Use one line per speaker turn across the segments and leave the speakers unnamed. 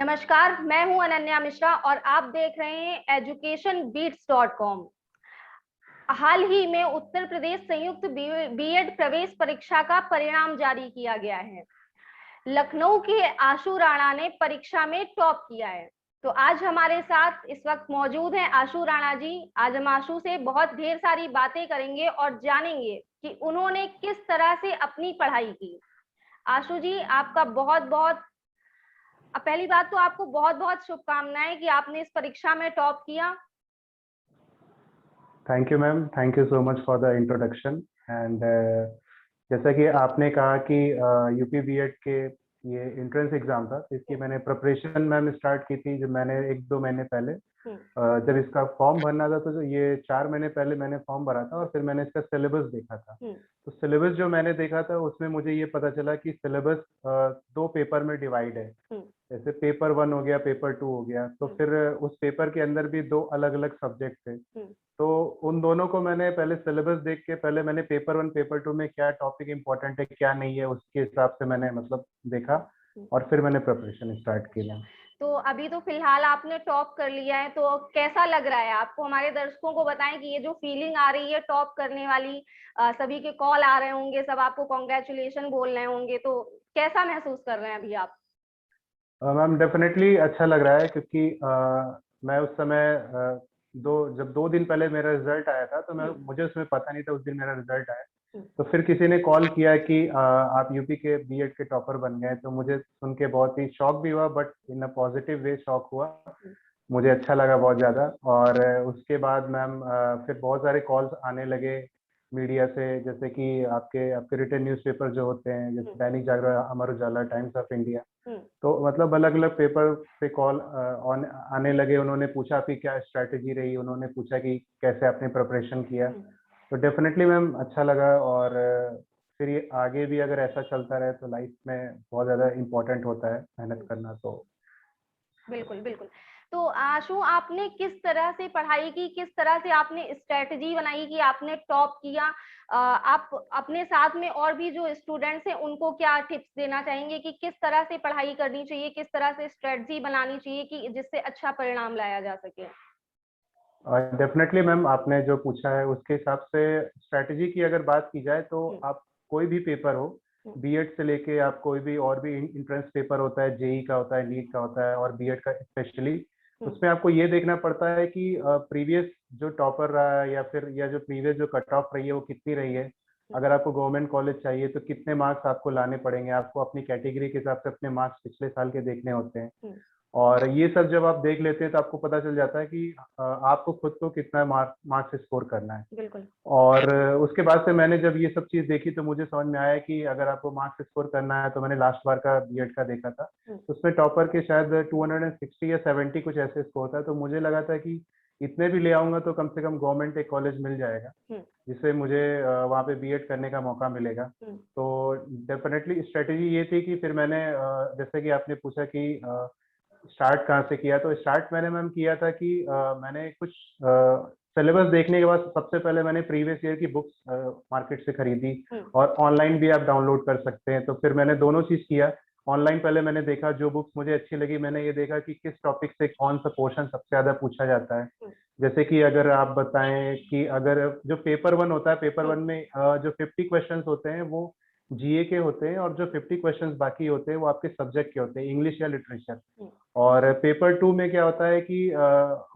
नमस्कार, मैं हूं अनन्या मिश्रा और आप देख रहे हैं educationbeats.com। हाल ही में उत्तर प्रदेश संयुक्त बीएड प्रवेश परीक्षा का परिणाम जारी किया गया है। लखनऊ के आशु राणा ने परीक्षा में टॉप किया है। तो आज हमारे साथ इस वक्त मौजूद हैं आशु राणा जी। आज हम आशु से बहुत ढेर सारी बातें करेंगे और जानेंगे कि उन्होंने किस तरह से अपनी पढ़ाई की। आशु जी, आपका बहुत बहुत पहली बात तो आपको बहुत बहुत शुभकामनाएं कि आपने इस परीक्षा में टॉप किया।
Thank you ma'am, thank you so much for the introduction. And जैसा कि आपने कहा कि यूपी बीएड के ये एंट्रेंस एग्जाम था, इसकी मैंने प्रिपरेशन मैम स्टार्ट की थी जब मैंने 1-2 महीने पहले जब इसका फॉर्म भरना था। तो ये 4 महीने पहले मैंने फॉर्म भरा था और फिर मैंने इसका सिलेबस देखा था। तो सिलेबस जो मैंने देखा था उसमें मुझे ये पता चला कि सिलेबस 2 पेपर में डिवाइड है। जैसे पेपर 1 हो गया, पेपर 2 हो गया। तो फिर उस पेपर के अंदर भी 2 अलग अलग सब्जेक्ट थे। तो उन दोनों को मैंने पहले सिलेबस देख के पहले मैंने पेपर 1 पेपर 2 में क्या टॉपिक इंपॉर्टेंट है क्या नहीं है उसके हिसाब से मैंने मतलब देखा और फिर मैंने प्रिपरेशन स्टार्ट किया।
तो अभी तो फिलहाल आपने टॉप कर लिया है, तो कैसा लग रहा है आपको? हमारे दर्शकों को बताएं कि ये जो फीलिंग आ रही है टॉप करने वाली, सभी के कॉल आ रहे होंगे, सब आपको कॉन्ग्रेचुलेशन बोल रहे होंगे, तो कैसा महसूस कर रहे हैं अभी आप?
मैम डेफिनेटली अच्छा लग रहा है क्योंकि मैं उस समय जब 2 दिन पहले मेरा रिजल्ट आया था तो मुझे उसमें पता नहीं था उस दिन मेरा रिजल्ट आया। तो फिर किसी ने कॉल किया कि आप यूपी के बीएड के टॉपर बन गए। तो मुझे सुन के बहुत ही शॉक भी हुआ, but in a positive way shock हुआ। मुझे अच्छा लगा बहुत ज़्यादा। और उसके बाद मैम फिर बहुत सारे कॉल्स आने लगे मीडिया से, जैसे कि आपके आपके रिटन न्यूज़पेपर जो होते हैं, जैसे Dainik Jagran, Amar Ujala, times of India. तो मतलब अलग अलग पेपर पे कॉल आने लगे। उन्होंने पूछा आपकी क्या स्ट्रैटेजी रही, उन्होंने पूछा कि कैसे आपने प्रिपरेशन किया। तो डेफिनेटली मैम अच्छा लगा। और फिर ये आगे भी अगर ऐसा चलता रहे तो लाइफ में बहुत ज़्यादा इम्पोर्टेंट होता है मेहनत करना। तो
बिल्कुल बिल्कुल। तो आशु, आपने किस तरह से पढ़ाई की, किस तरह से आपने स्ट्रेटजी बनाई कि आपने टॉप किया? आप अपने साथ में और भी जो स्टूडेंट्स हैं उनको क्या टिप्स देना चाहेंगे कि किस तरह से पढ़ाई करनी चाहिए, किस तरह से स्ट्रेटजी बनानी चाहिए कि जिससे अच्छा परिणाम लाया जा सके?
डेफिनेटली मैम, आपने जो पूछा है उसके हिसाब से स्ट्रैटेजी की अगर बात की जाए तो आप कोई भी पेपर हो, बीएड से लेके आप कोई भी और भी इंट्रेंस पेपर होता है, जेई का होता है, नीट का होता है और बीएड का स्पेशली, उसमें आपको ये देखना पड़ता है कि प्रीवियस जो टॉपर रहा है या जो प्रीवियस जो कट ऑफ रही है वो कितनी रही है। अगर आपको गवर्नमेंट कॉलेज चाहिए तो कितने मार्क्स आपको लाने पड़ेंगे, आपको अपनी कैटेगरी के हिसाब से अपने मार्क्स पिछले साल के देखने होते हैं। और ये सब जब आप देख लेते हैं तो आपको पता चल जाता है कि आपको खुद को कितना मार्क्स स्कोर करना है।
बिल्कुल।
और उसके बाद से मैंने जब ये सब चीज़ देखी तो मुझे समझ में आया कि अगर आपको मार्क्स स्कोर करना है तो मैंने लास्ट बार का बीएड का देखा था, तो उसमें टॉपर के शायद 260 या 70 कुछ ऐसे स्कोर था। तो मुझे लगा था कि इतने भी ले आऊंगा तो कम से कम गवर्नमेंट एक कॉलेज मिल जाएगा जिससे मुझे वहाँ पे बीएड करने का मौका मिलेगा। तो डेफिनेटली स्ट्रेटेजी ये थी कि फिर मैंने जैसे कि आपने पूछा कि स्टार्ट कहाँ से किया, तो स्टार्ट मैंने मैम किया था कि मैंने कुछ सिलेबस देखने के बाद सबसे पहले मैंने प्रीवियस ईयर की बुक्स मार्केट से खरीदी और ऑनलाइन भी आप डाउनलोड कर सकते हैं। तो फिर मैंने दोनों चीज़ किया। ऑनलाइन पहले मैंने देखा, जो बुक्स मुझे अच्छी लगी मैंने ये देखा कि किस टॉपिक से कौन सा पोर्शन सबसे ज़्यादा पूछा जाता है। जैसे कि अगर आप बताएं कि अगर जो पेपर 1 होता है, पेपर 1 में जो 50 क्वेश्चंस होते हैं वो जीए के होते हैं और जो 50 क्वेश्चंस बाकी होते हैं वो आपके सब्जेक्ट के होते हैं, इंग्लिश या लिटरेचर। और पेपर 2 में क्या होता है कि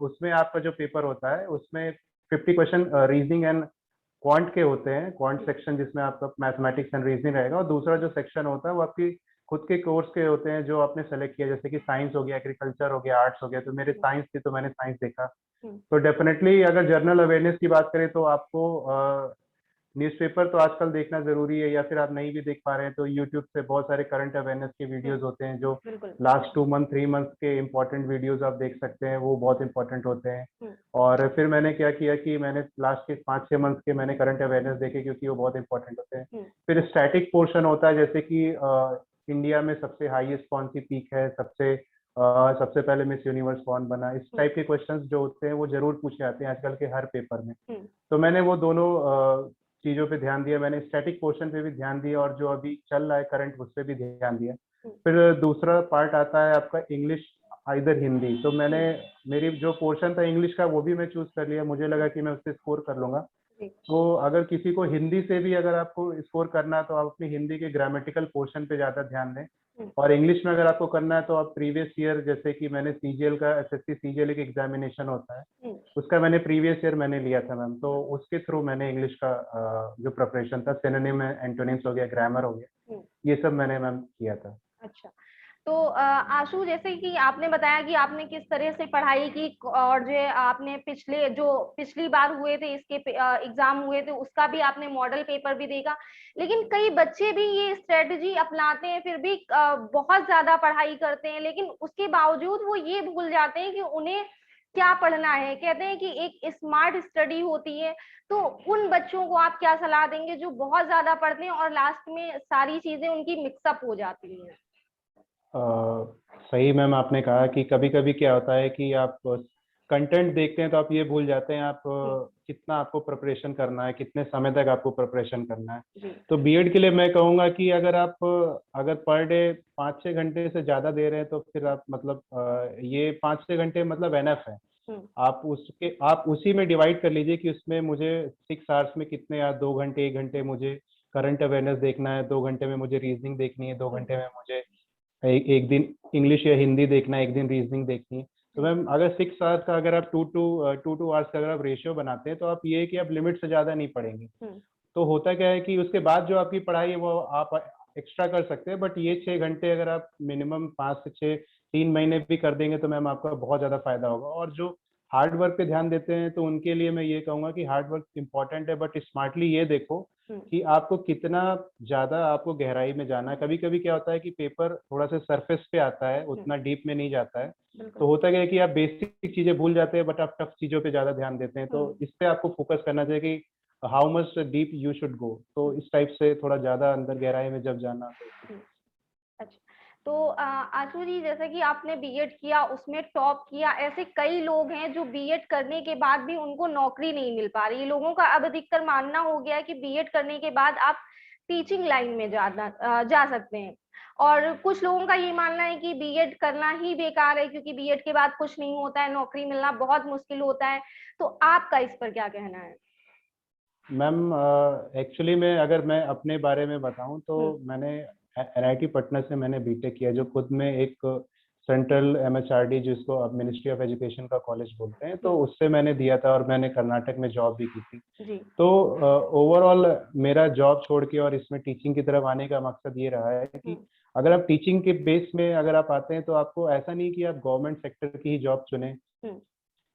उसमें आपका जो पेपर होता है उसमें 50 क्वेश्चन रीजनिंग एंड क्वांट के होते हैं, क्वांट सेक्शन जिसमें आपका मैथमेटिक्स एंड रीजनिंग रहेगा। और दूसरा जो सेक्शन होता है वो आपकी खुद के कोर्स के होते हैं जो आपने सेलेक्ट किया, जैसे कि साइंस हो गया, एग्रीकल्चर हो गया, आर्ट्स हो गया। तो मेरे साइंस थी तो मैंने साइंस देखा। तो डेफिनेटली अगर जनरल अवेयरनेस की बात करें तो आपको न्यूज़पेपर तो आजकल देखना जरूरी है, या फिर आप नहीं भी देख पा रहे हैं तो यूट्यूब से बहुत सारे करंट अवेयरनेस के वीडियोस होते हैं जो लास्ट 2 मंथ 3 मंथ के इंपॉर्टेंट वीडियोस आप देख सकते हैं, वो बहुत इंपॉर्टेंट होते हैं। और फिर मैंने क्या किया कि मैंने लास्ट के 5-6 मंथ के मैंने करंट अवेयरनेस देखे क्योंकि वो बहुत इंपॉर्टेंट होते हैं। फिर स्टैटिक पोर्शन होता है, जैसे कि इंडिया में सबसे हाईएस्ट कौन सी पीक है, सबसे पहले मिस यूनिवर्स कौन बना, इस टाइप के क्वेश्चंस जो होते हैं वो जरूर पूछे जाते हैं आजकल के हर पेपर में। तो मैंने वो दोनों चीजों पे ध्यान दिया, मैंने स्टैटिक पोर्शन पे भी ध्यान दिया और जो अभी चल रहा है करंट उस पर भी ध्यान दिया। फिर दूसरा पार्ट आता है आपका इंग्लिश इधर हिंदी, तो मैंने मेरी जो पोर्शन था इंग्लिश का वो भी मैं चूज कर लिया, मुझे लगा कि मैं उससे स्कोर कर लूंगा।
जी।
तो अगर किसी को हिंदी से भी अगर आपको स्कोर करना है तो आप अपनी हिंदी के ग्रामेटिकल पोर्शन पे ज्यादा ध्यान दें, और इंग्लिश में अगर आपको करना है तो आप प्रीवियस ईयर, जैसे कि मैंने सीजीएल का एसएससी सीजीएल एक एग्जामिनेशन होता है, उसका मैंने प्रीवियस ईयर मैंने लिया था मैम, तो उसके थ्रू मैंने इंग्लिश का जो प्रिपरेशन था, सिनोनिम एंटोनिम्स हो गया, ग्रामर हो गया, ये सब मैंने मैम किया था।
अच्छा, तो आशु, जैसे कि आपने बताया कि आपने किस तरह से पढ़ाई की, और जो आपने पिछली बार हुए थे इसके एग्जाम हुए थे उसका भी आपने मॉडल पेपर भी देखा, लेकिन कई बच्चे भी ये स्ट्रेटजी अपनाते हैं, फिर भी बहुत ज्यादा पढ़ाई करते हैं, लेकिन उसके बावजूद वो ये भूल जाते हैं कि उन्हें क्या पढ़ना है। कहते हैं कि एक स्मार्ट स्टडी होती है, तो उन बच्चों को आप क्या सलाह देंगे जो बहुत ज्यादा पढ़ते हैं और लास्ट में सारी चीजें उनकी मिक्सअप हो जाती हैं?
सही मैम, आपने कहा कि कभी कभी क्या होता है कि आप कंटेंट देखते हैं तो आप ये भूल जाते हैं आप कितना आपको प्रिपरेशन करना है, कितने समय तक आपको प्रिपरेशन करना है। तो बीएड के लिए मैं कहूँगा कि अगर पर डे 5-6 घंटे से ज़्यादा दे रहे हैं तो फिर आप मतलब ये 5-6 घंटे मतलब एनफ है। आप उसी में डिवाइड कर लीजिए कि उसमें मुझे 6 आवर्स में कितने, या 2 घंटे 1 घंटे मुझे करंट अवेयरनेस देखना है, 2 घंटे में मुझे रीजनिंग देखनी है, 2 घंटे में मुझे एक दिन इंग्लिश या हिंदी देखना है, एक दिन रीजनिंग देखनी है। तो मैम अगर 6 आवर्स का अगर आप 2 आवर्स का अगर आप रेशियो बनाते हैं तो आप ये कि आप लिमिट से ज्यादा नहीं पढ़ेंगे। तो होता क्या है कि उसके बाद जो आपकी पढ़ाई है वो आप एक्स्ट्रा कर सकते हैं, बट ये 6 घंटे अगर आप मिनिमम 5 से 6 3 महीने भी कर देंगे तो मैम आपका बहुत ज्यादा फायदा होगा। और जो हार्ड वर्क पे ध्यान देते हैं तो उनके लिए मैं ये कहूंगा कि हार्ड वर्क इंपॉर्टेंट है, बट स्मार्टली ये देखो कि आपको कितना ज्यादा आपको गहराई में जाना है। कभी कभी क्या होता है कि पेपर थोड़ा सा सरफेस पे आता है, उतना डीप में नहीं जाता है, तो होता क्या है कि आप बेसिक चीजें भूल जाते हैं बट आप टफ चीजों पे ज्यादा ध्यान देते हैं। तो इस पे आपको फोकस करना चाहिए कि how much deep you should go, तो इस टाइप से थोड़ा ज्यादा अंदर गहराई में जब जाना।
अच्छा, तो आशु जी, जैसे कि आपने बीएड किया, उसमें टॉप किया, ऐसे कई लोग हैं जो बीएड करने के बाद भी उनको नौकरी नहीं मिल पा रही। लोगों का अब अधिकतर मानना हो गया है कि बीएड करने के बाद आप टीचिंग लाइन में जा सकते हैं, और कुछ लोगों का ये मानना है कि बीएड करना ही बेकार है, क्योंकि बीएड के बाद कुछ नहीं होता है, नौकरी मिलना बहुत मुश्किल होता है। तो आपका इस पर क्या कहना है?
मैम एक्चुअली मैं अगर मैं अपने बारे में बताऊं तो मैंने एनआईटी पटना से मैंने बीटेक किया, जो खुद में एक सेंट्रल एमएचआरडी जिसको अब मिनिस्ट्री ऑफ एजुकेशन का कॉलेज बोलते हैं, तो उससे मैंने दिया था और मैंने कर्नाटक में जॉब भी की थी। तो ओवरऑल मेरा जॉब छोड़ के और इसमें टीचिंग की तरफ आने का मकसद ये रहा है कि अगर आप टीचिंग के बेस में अगर आप आते हैं तो आपको ऐसा नहीं कि आप गवर्नमेंट सेक्टर की ही जॉब चुने,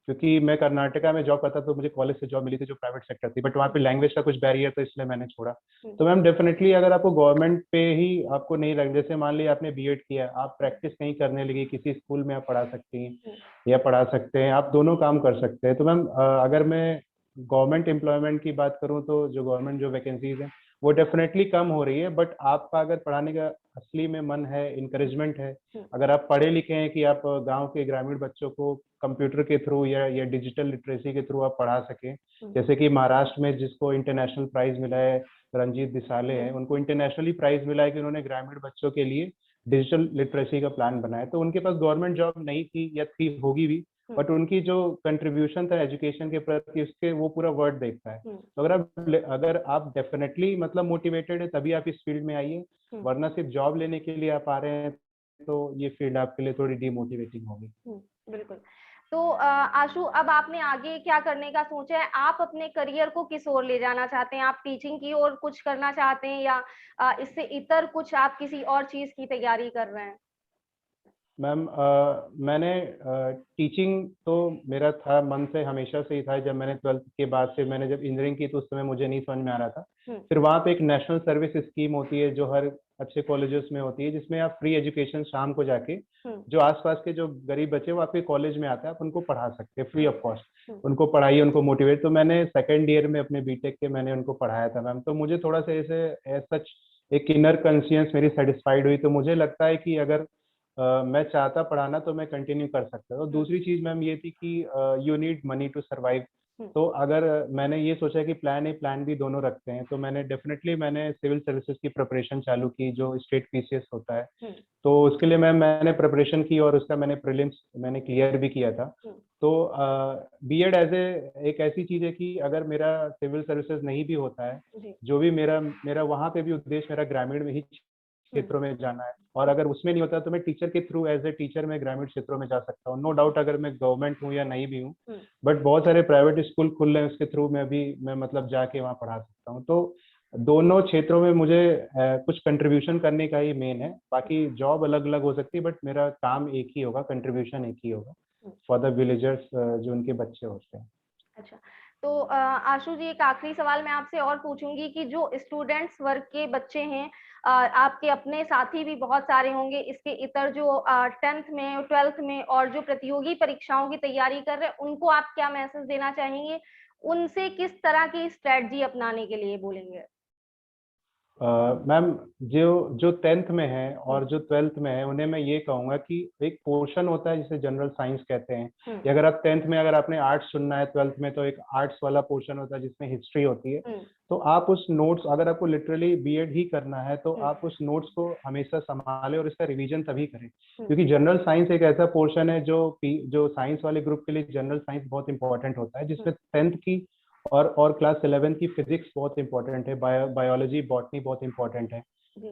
क्योंकि मैं कर्नाटका में जॉब करता तो मुझे कॉलेज से जॉब मिली थी जो प्राइवेट सेक्टर थी, बट वहाँ पे लैंग्वेज का कुछ बैरियर तो इसलिए मैंने छोड़ा। तो मैम डेफिनेटली अगर आपको गवर्नमेंट पे ही आपको नहीं लग, जैसे मान लिया आपने बीएड किया, आप प्रैक्टिस कहीं करने लगी, किसी स्कूल में आप पढ़ा सकती हैं या पढ़ा सकते हैं, आप दोनों काम कर सकते हैं। तो मैम अगर मैं गवर्नमेंट एम्प्लॉयमेंट की बात करूँ तो जो गवर्नमेंट जो वैकेंसीज हैं वो डेफिनेटली कम हो रही है, बट आपका अगर पढ़ाने का असली में मन है, इंकरेजमेंट है, अगर आप पढ़े लिखे हैं कि आप गांव के ग्रामीण बच्चों को कंप्यूटर के थ्रू या डिजिटल लिटरेसी के थ्रू आप पढ़ा सकें, जैसे कि महाराष्ट्र में जिसको इंटरनेशनल प्राइज मिला है, रंजीत दिसाले हैं, उनको इंटरनेशनली प्राइज मिला है कि उन्होंने ग्रामीण बच्चों के लिए डिजिटल लिटरेसी का प्लान बनाया। तो उनके पास गवर्नमेंट जॉब नहीं थी या थी, होगी भी, बट उनकी जो कंट्रीब्यूशन था एजुकेशन के प्रति उसके वो पूरा वर्ड देखता है। तो अगर आप डेफिनेटली मतलब मोटिवेटेड है तभी आप इस फील्ड में आइए, वरना सिर्फ जॉब लेने के लिए आप आ रहे हैं तो ये फील्ड आपके लिए थोड़ी डीमोटिवेटिंग होगी।
बिल्कुल। तो आशु, अब आपने आगे क्या करने का सोचा है? आप अपने करियर को किस ओर ले जाना चाहते हैं? आप टीचिंग की ओर कुछ करना चाहते हैं, या इससे इतर कुछ आप किसी और चीज की तैयारी कर रहे हैं?
मैम मैंने टीचिंग तो मेरा था, मन से हमेशा से ही था। जब मैंने 12th के बाद से मैंने जब इंजीनियरिंग की तो उस समय मुझे नहीं समझ में आ रहा था। फिर वहाँ पे एक नेशनल सर्विस स्कीम होती है जो हर अच्छे कॉलेजेस में होती है, जिसमें आप फ्री एजुकेशन शाम को जाके जो आसपास के जो गरीब बच्चे वो आपके कॉलेज में आते हैं, आप उनको पढ़ा सकते हैं फ्री ऑफ कॉस्ट। उनको पढ़ाइए, उनको मोटिवेट। तो मैंने सेकेंड ईयर में अपने बीटेक के मैंने उनको पढ़ाया था मैम। तो मुझे थोड़ा सा ऐसे सच एक इनर कंसियंस मेरी सेटिस्फाइड हुई। तो मुझे लगता है कि अगर मैं चाहता पढ़ाना तो मैं कंटिन्यू कर सकता था। तो दूसरी चीज मैम ये थी कि you need money to survive. तो अगर मैंने ये सोचा कि प्लान ए प्लान बी दोनों रखते हैं, तो मैंने सिविल सर्विसेज की प्रिपरेशन चालू की, जो स्टेट पीसीएस होता है। तो उसके लिए मैंने प्रिपरेशन की और उसका मैंने प्रीलिम्स मैंने क्लियर भी किया था। तो बीएड एक ऐसी चीज है कि अगर मेरा सिविल सर्विसेज नहीं भी होता है, जो भी मेरा वहाँ पे भी उद्देश्य मेरा ग्रामीण में ही क्षेत्रों में जाना है, और अगर उसमें नहीं होता तो मैं टीचर के थ्रू एज ए टीचर मैं ग्रामीण क्षेत्रों में जा सकता हूँ। नो डाउट, अगर मैं गवर्नमेंट हूँ या नहीं भी हूँ, बट बहुत सारे प्राइवेट स्कूल खुल रहे हैं, उसके थ्रू मैं मतलब जाके वहाँ पढ़ा सकता हूँ। तो दोनों क्षेत्रों में मुझे कुछ कंट्रीब्यूशन करने का ही मेन है। बाकी जॉब अलग अलग हो सकती है, बट मेरा काम एक ही होगा, कंट्रीब्यूशन एक ही होगा फॉर द विलेजर्स जो उनके बच्चे होते हैं।
अच्छा, तो आशु जी, एक आखिरी सवाल मैं आपसे और पूछूंगी कि जो स्टूडेंट्स वर्ग के बच्चे हैं, आपके अपने साथी भी बहुत सारे होंगे, इसके इतर जो 10th में 12th में और जो प्रतियोगी परीक्षाओं की तैयारी कर रहे हैं, उनको आप क्या मैसेज देना चाहेंगे? उनसे किस तरह की स्ट्रेटजी अपनाने के लिए बोलेंगे?
मैम, जो 10th में है और जो 12th में है, उन्हें मैं ये कहूंगा कि एक पोर्शन होता है जिसे जनरल साइंस कहते हैं, कि अगर आप 10th में अगर आपने आर्ट्स चुनना है, 12th में तो एक आर्ट्स वाला पोर्शन होता है जिसमें हिस्ट्री होती है। तो आप उस नोट्स, अगर आपको लिटरली बीएड ही करना है, तो आप उस नोट्स को हमेशा संभालें और इसका रिवीजन तभी करें, क्योंकि जनरल साइंस एक ऐसा पोर्शन है जो साइंस वाले ग्रुप के लिए जनरल साइंस बहुत इंपॉर्टेंट होता है, जिसमें 10th की और क्लास 11 की फिजिक्स बहुत इंपॉर्टेंट है, बायोलॉजी बॉटनी बहुत इंपॉर्टेंट है।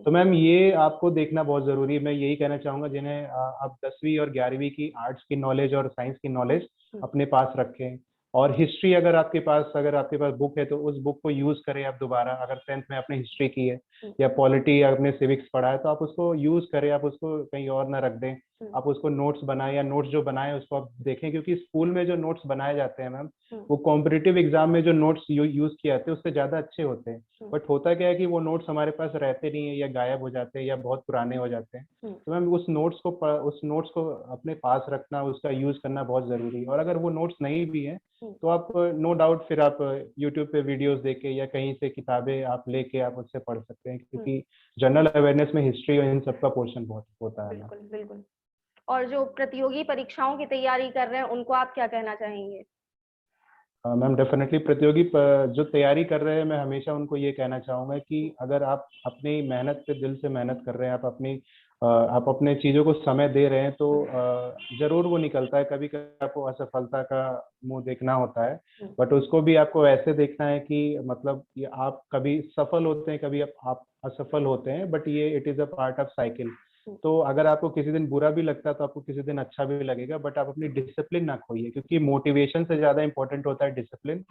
तो मैम, ये आपको देखना बहुत जरूरी है। मैं यही कहना चाहूंगा, जिन्हें आप 10वीं और 11वीं की आर्ट्स की नॉलेज और साइंस की नॉलेज अपने पास रखें, और हिस्ट्री अगर आपके पास बुक है तो उस बुक को यूज करें आप दोबारा। अगर 10th में आपने हिस्ट्री की है या पॉलिटी या आपने सिविक्स पढ़ा है, तो आप उसको यूज करें, आप उसको कहीं और ना रख दें, आप उसको नोट्स बनाएं, या नोट्स जो बनाए उसको आप देखें, क्योंकि स्कूल में जो नोट्स बनाए जाते हैं मैम, वो कॉम्पिटिटिव एग्जाम में जो नोट्स यूज किए जाते हैं उससे ज्यादा अच्छे होते हैं। बट होता क्या है कि वो नोट्स हमारे पास रहते नहीं है, या गायब हो जाते हैं, या बहुत पुराने हो जाते हैं। तो मैम, उस नोट्स को अपने पास रखना, उसका यूज करना बहुत जरूरी है। और अगर वो नोट्स नहीं भी है, तो आप नो डाउट फिर आप यूट्यूब पे वीडियोस देख के या कहीं से किताबें आप लेके आप उससे पढ़ सकते हैं, क्योंकि जनरल अवेयरनेस में हिस्ट्री और इन सब का पोर्शन बहुत होता है।
बिल्कुल बिल्कुल। और जो प्रतियोगी परीक्षाओं की तैयारी कर रहे हैं, उनको आप क्या कहना चाहेंगे?
मैम, डेफिनेटली प्रतियोगी जो तैयारी कर रहे हैं, मैं हमेशा उनको ये कहना चाहूंगा कि अगर आप अपनी मेहनत पे दिल से मेहनत कर रहे हैं, आप अपने चीजों को समय दे रहे हैं, तो जरूर वो निकलता है। कभी कभी आपको असफलता का मुंह देखना होता है, बट उसको भी आपको ऐसे देखना है कि मतलब ये आप कभी सफल होते हैं, कभी आप असफल होते हैं, बट ये it is a part of cycle. तो अगर आपको किसी दिन बुरा भी लगता है तो आपको किसी दिन अच्छा भी लगेगा, बट आप अपनी डिसिप्लिन ना खोइए, क्योंकि मोटिवेशन से ज्यादा इंपॉर्टेंट होता है डिसिप्लिन।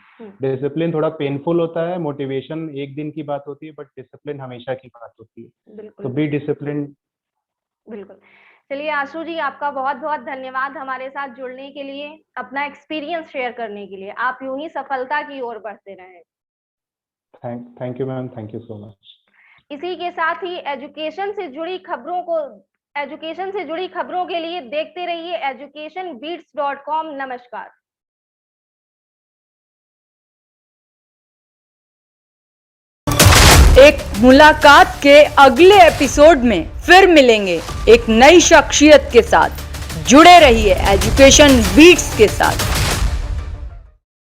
डिसिप्लिन थोड़ा पेनफुल होता है, मोटिवेशन एक दिन की बात होती है, बट डिसिप्लिन हमेशा की बात होती है। तो बी डिसिप्लिन।
बिल्कुल। चलिए आशु जी, आपका बहुत बहुत धन्यवाद हमारे साथ जुड़ने के लिए, अपना एक्सपीरियंस शेयर करने के लिए। आप यूं ही सफलता की ओर बढ़ते रहें।
Thank you ma'am, thank you so much.
इसी के साथ ही एजुकेशन से जुड़ी खबरों के लिए देखते रहिए educationbeats.com। नमस्कार।
एक मुलाकात के अगले एपिसोड में फिर मिलेंगे एक नई शख्सियत के साथ। जुड़े रहिए एजुकेशन बीट्स के साथ।